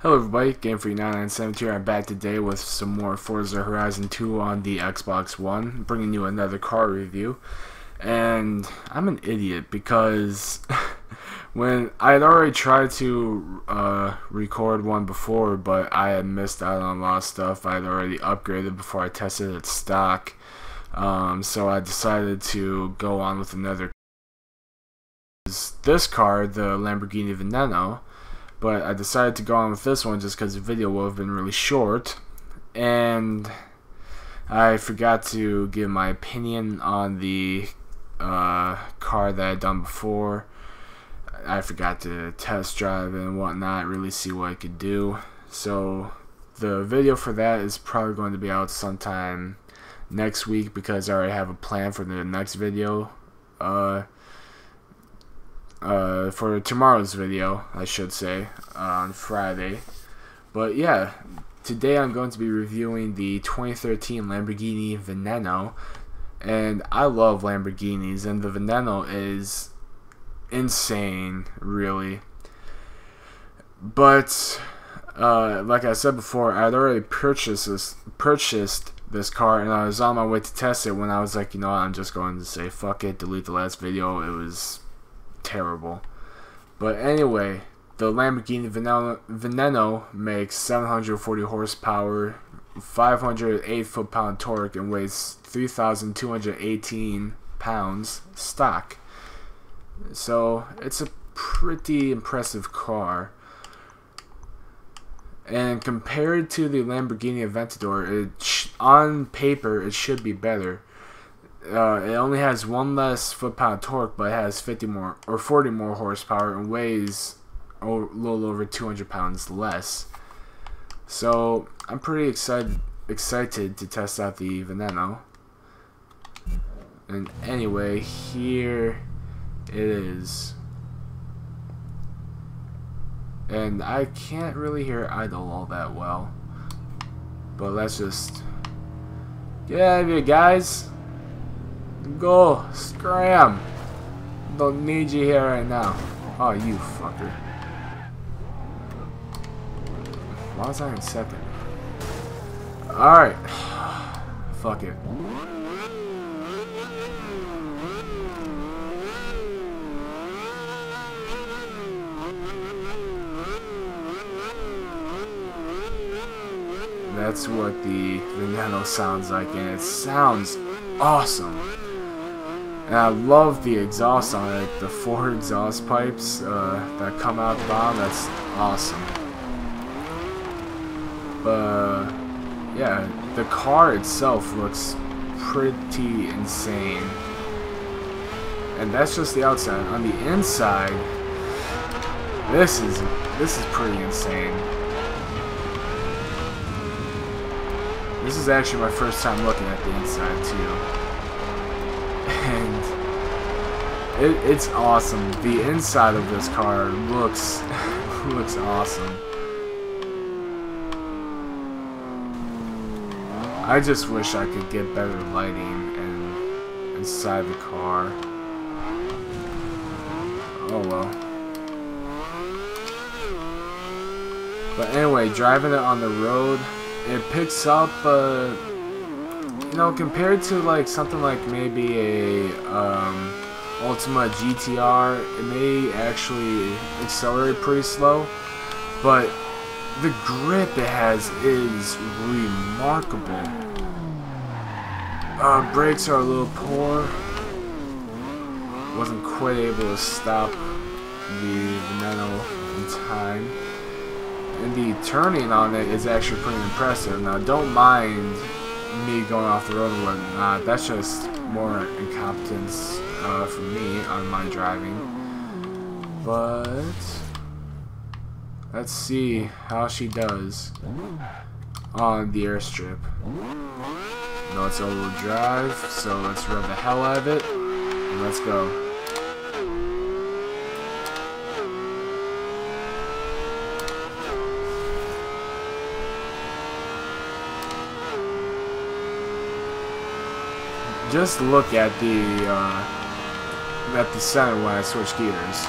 Hello everybody, GameFreak997 here. I'm back today with some more Forza Horizon 2 on the Xbox One, bringing you another car review. And I'm an idiot because when I had already tried to record one before, but I had missed out on a lot of stuff. I had already upgraded before I tested its stock, so I decided to go on with another. This car, the Lamborghini Veneno. But I decided to go on with this one just because the video would have been really short. And I forgot to give my opinion on the car that I'd done before. I forgot to test drive it and whatnot, really see what I could do. So the video for that is probably going to be out sometime next week because I already have a plan for the next video. For tomorrow's video, I should say, on Friday. But yeah, today I'm going to be reviewing the 2013 Lamborghini Veneno, and I love Lamborghinis, and the Veneno is insane, really. But like I said before, I'd already purchased this car, and I was on my way to test it when I was like, you know what, I'm just going to say fuck it, delete the last video. It was terrible. But anyway, the Lamborghini Veneno makes 740 horsepower, 508 foot-pound torque, and weighs 3,218 pounds stock. So it's a pretty impressive car. And compared to the Lamborghini Aventador, on paper it should be better. It only has one less foot-pound torque, but it has 40 more horsepower and weighs a little over 200 pounds less. So I'm pretty excited to test out the Veneno. And anyway, here it is. And I can't really hear idle all that well. But let's just get out of here, guys. Go, scram. Don't need you here right now. Oh, you fucker. Why was I in second? Alright. Fuck it. That's what the Veneno sounds like, and it sounds awesome. And I love the exhaust on it, the 4 exhaust pipes that come out the bottom. That's awesome. But yeah, the car itself looks pretty insane. And that's just the outside. On the inside, this is pretty insane. This is actually my first time looking at the inside too. And it's awesome. The inside of this car looks awesome. I just wish I could get better lighting inside the car. Oh well. But anyway, driving it on the road, it picks up you know, compared to like something like maybe a Ultima GTR, it may actually accelerate pretty slow, but the grip it has is remarkable. Brakes are a little poor. Wasn't quite able to stop the Veneno in time. And the turning on it is actually pretty impressive. Now, don't mind me going off the road and whatnot. That's just more incompetence from me on my driving. But let's see how she does on the airstrip. No, it's all-wheel drive, so let's rev the hell out of it and let's go. Just look at the center when I switch gears.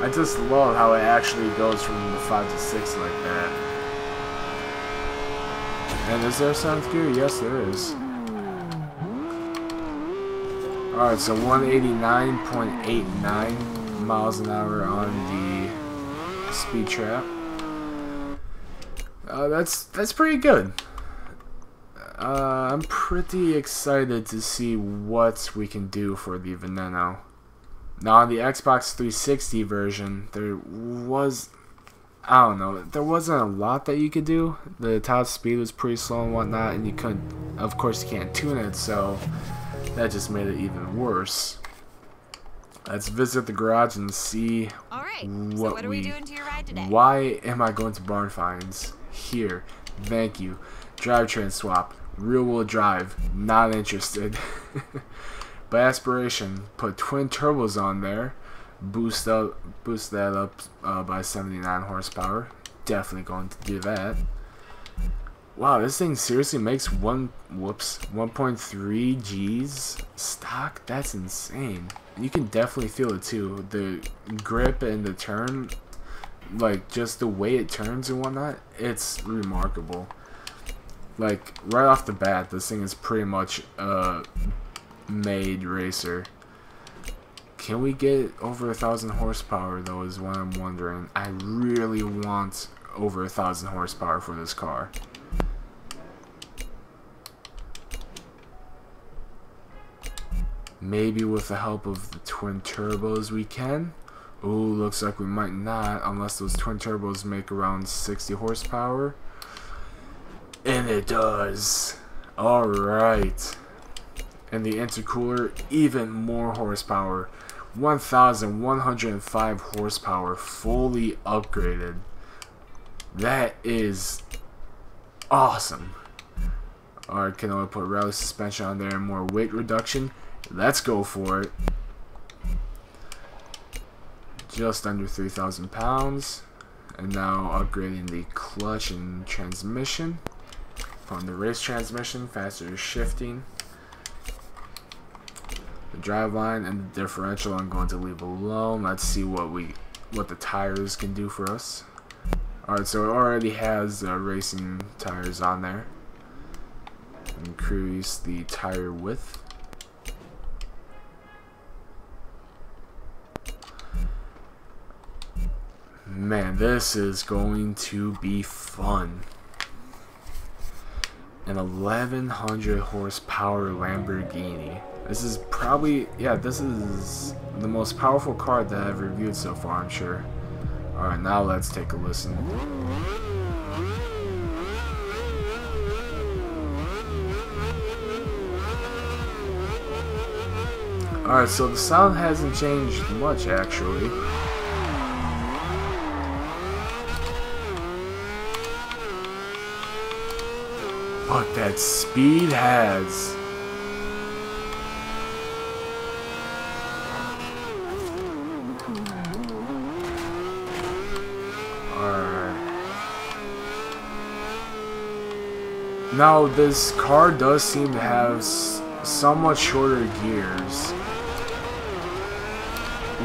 I just love how it actually goes from the 5 to 6 like that. And is there a 7th gear? Yes, there is. Alright, so 189.89 miles an hour on the speed trap. That's pretty good. I'm pretty excited to see what we can do for the Veneno. Now on the Xbox 360 version, there wasn't a lot that you could do. The top speed was pretty slow and whatnot, and you couldn't, of course you can't tune it, so that just made it even worse. Let's visit the garage and see what are we doing to your ride today? Why am I going to Barn Finds? Here. Thank you. Drivetrain swap. Rear wheel drive. Not interested. By aspiration, put twin turbos on there. Boost that up by 79 horsepower. Definitely going to do that. Wow, this thing seriously makes 1.3 G's stock? That's insane. You can definitely feel it too. The grip and the turn, like just the way it turns and whatnot, it's remarkable. Like right off the bat, this thing is pretty much a made racer. Can we get over 1,000 horsepower though is what I'm wondering. I really want over 1,000 horsepower for this car. Maybe with the help of the twin turbos we can. Ooh, looks like we might not, unless those twin turbos make around 60 horsepower. And it does. Alright. And the intercooler, even more horsepower. 1,105 horsepower, fully upgraded. That is awesome. Alright, can I put rally suspension on there and more weight reduction? Let's go for it. Just under 3,000 pounds. And now upgrading the clutch and transmission. On the race transmission, faster shifting. The driveline and the differential I'm going to leave alone. Let's see what the tires can do for us. Alright, so it already has racing tires on there. Increase the tire width. Man, this is going to be fun. An 1,100 horsepower Lamborghini. This is probably, yeah, this is the most powerful car that I've reviewed so far, I'm sure. Alright, now let's take a listen. Alright, so the sound hasn't changed much actually. But that speed has. Alright. Now this car does seem to have somewhat shorter gears,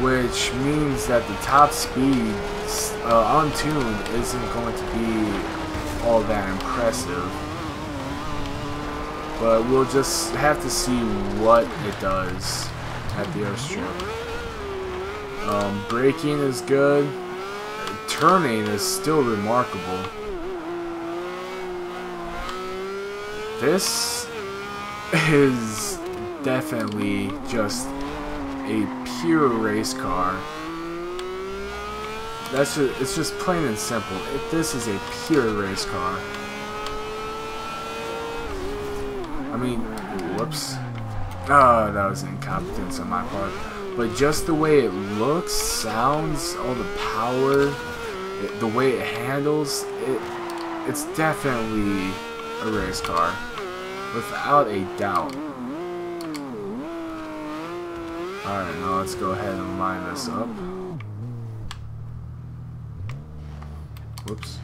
which means that the top speed untuned isn't going to be all that impressive. But we'll just have to see what it does at the airstrip. Braking is good. Turning is still remarkable. This is definitely just a pure race car. It's just plain and simple. This is a pure race car. I mean, whoops. Oh, that was incompetence on my part. But just the way it looks, sounds, all the power, the way it handles, it's definitely a race car. Without a doubt. Alright, now let's go ahead and line this up. Whoops.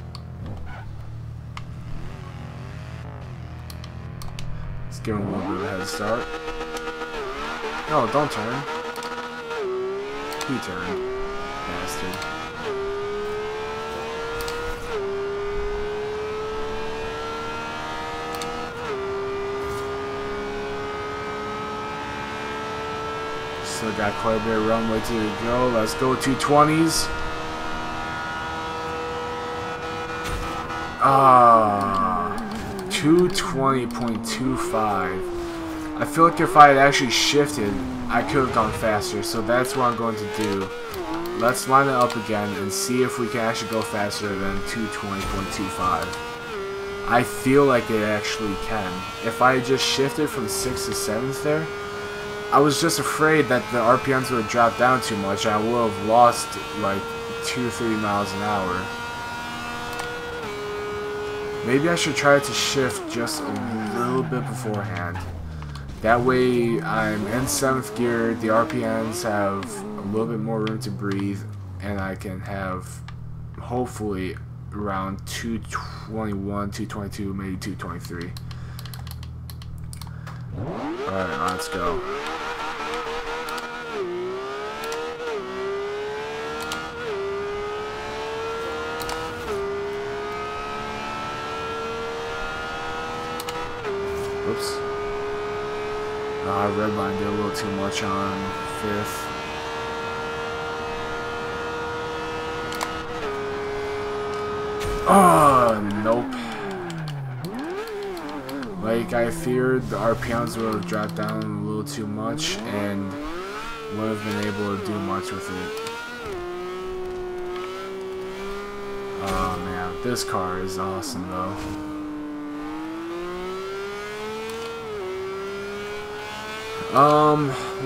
Give him a little bit of a head start. No, don't turn. He turned. bastard. Still got quite a bit of runway to go. Let's go 220s. 220.25. I feel like if I had actually shifted, I could have gone faster. So that's what I'm going to do. Let's line it up again and see if we can actually go faster than 220.25. I feel like it actually can. If I just shifted from 6th to 7th there, I was just afraid that the RPMs would drop down too much. I would have lost like 2-3 miles an hour. Maybe I should try to shift just a little bit beforehand. That way I'm in 7th gear, the RPMs have a little bit more room to breathe, and I can have hopefully around 221, 222, maybe 223. Alright, let's go. Oops. Redline did a little too much on 5th. Oh, nope. Like I feared, the RPMs would have dropped down a little too much and wouldn't have been able to do much with it. Oh man, this car is awesome though.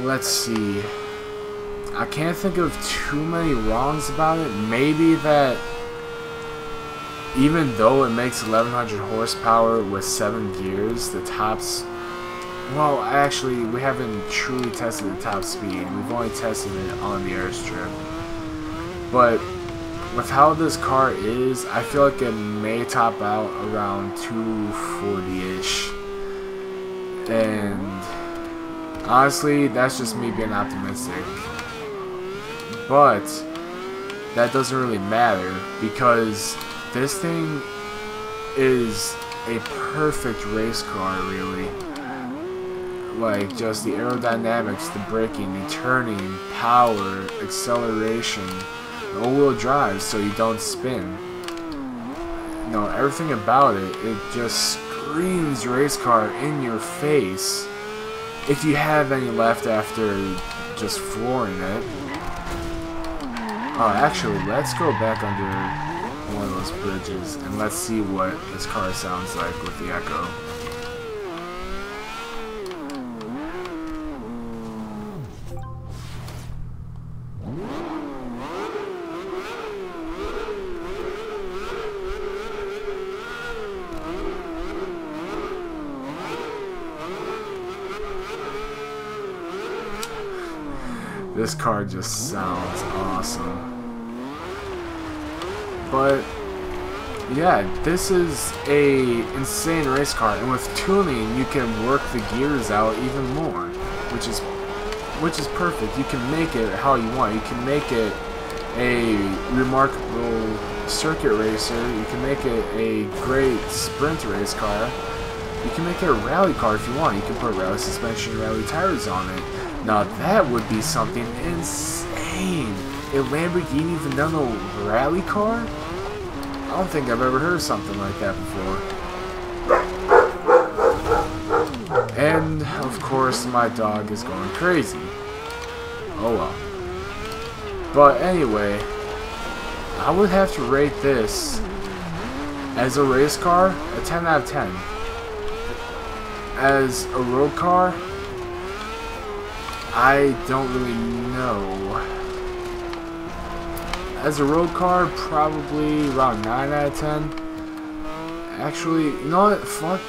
Let's see. I can't think of too many wrongs about it. Maybe that even though it makes 1100 horsepower with 7 gears, the tops... Well, actually, we haven't truly tested the top speed. We've only tested it on the airstrip. But with how this car is, I feel like it may top out around 240-ish. And honestly, that's just me being optimistic. But that doesn't really matter because this thing is a perfect race car, really. Like, just the aerodynamics, the braking, the turning, power, acceleration, the all-wheel drive so you don't spin. You know, everything about it, it just screams race car in your face. If you have any left after just flooring it. Oh, actually, let's go back under one of those bridges and let's see what this car sounds like with the echo. This car just sounds awesome. But yeah, this is a insane race car, and with tuning you can work the gears out even more, which is perfect. You can make it how you want. You can make it a remarkable circuit racer. You can make it a great sprint race car. You can make it a rally car if you want. You can put rally suspension, rally tires on it. Now that would be something insane. A Lamborghini Veneno rally car? I don't think I've ever heard of something like that before. And of course my dog is going crazy. Oh well. But anyway, I would have to rate this as a race car a 10 out of 10. As a road car, I don't really know. As a road car, probably around 9 out of 10. Actually, you know what? Fuck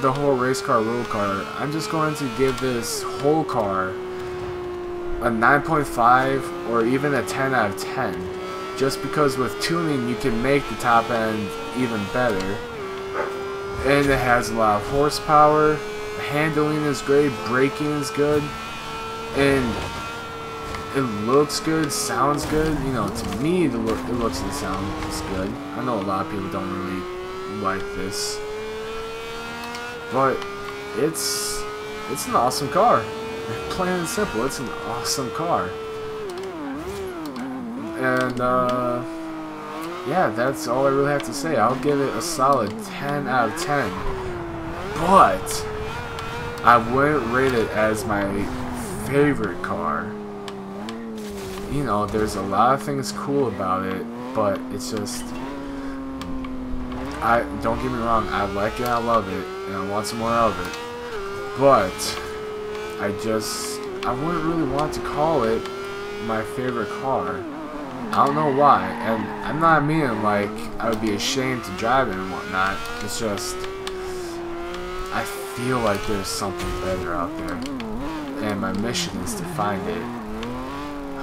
the whole race car, road car. I'm just going to give this whole car a 9.5 or even a 10 out of 10. Just because with tuning, you can make the top end even better. And it has a lot of horsepower. Handling is great. Braking is good. And it looks good, sounds good. You know, to me, it looks and sounds good. I know a lot of people don't really like this, but it's an awesome car. Plain and simple, it's an awesome car. And yeah, that's all I really have to say. I'll give it a solid 10 out of 10. But I wouldn't rate it as my favorite car. You know, there's a lot of things cool about it, but it's just, don't get me wrong, I like it, I love it, and I want some more of it. But I wouldn't really want to call it my favorite car. I don't know why, and I'm not meaning like I would be ashamed to drive it and whatnot. It's just, I feel like there's something better out there, and my mission is to find it.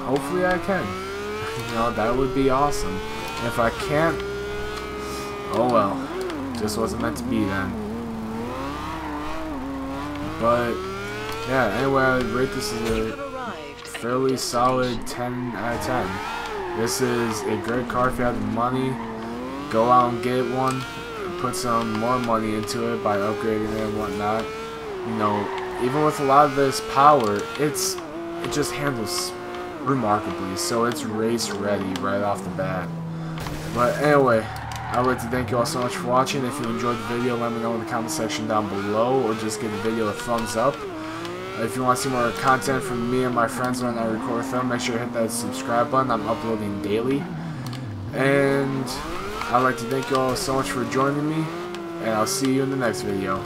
Hopefully I can. You know, that would be awesome. And if I can't, oh well, just wasn't meant to be then. But yeah, anyway, I would rate this as a fairly solid 10 out of 10. This is a great car if you have the money. Go out and get one. Put some more money into it by upgrading it and whatnot. You know, even with a lot of this power, it just handles remarkably. So it's race ready right off the bat. But anyway, I'd like to thank you all so much for watching. If you enjoyed the video, let me know in the comment section down below, or just give the video a thumbs up. If you want to see more content from me and my friends when I record with them, make sure to hit that subscribe button. I'm uploading daily. And I'd like to thank you all so much for joining me, and I'll see you in the next video.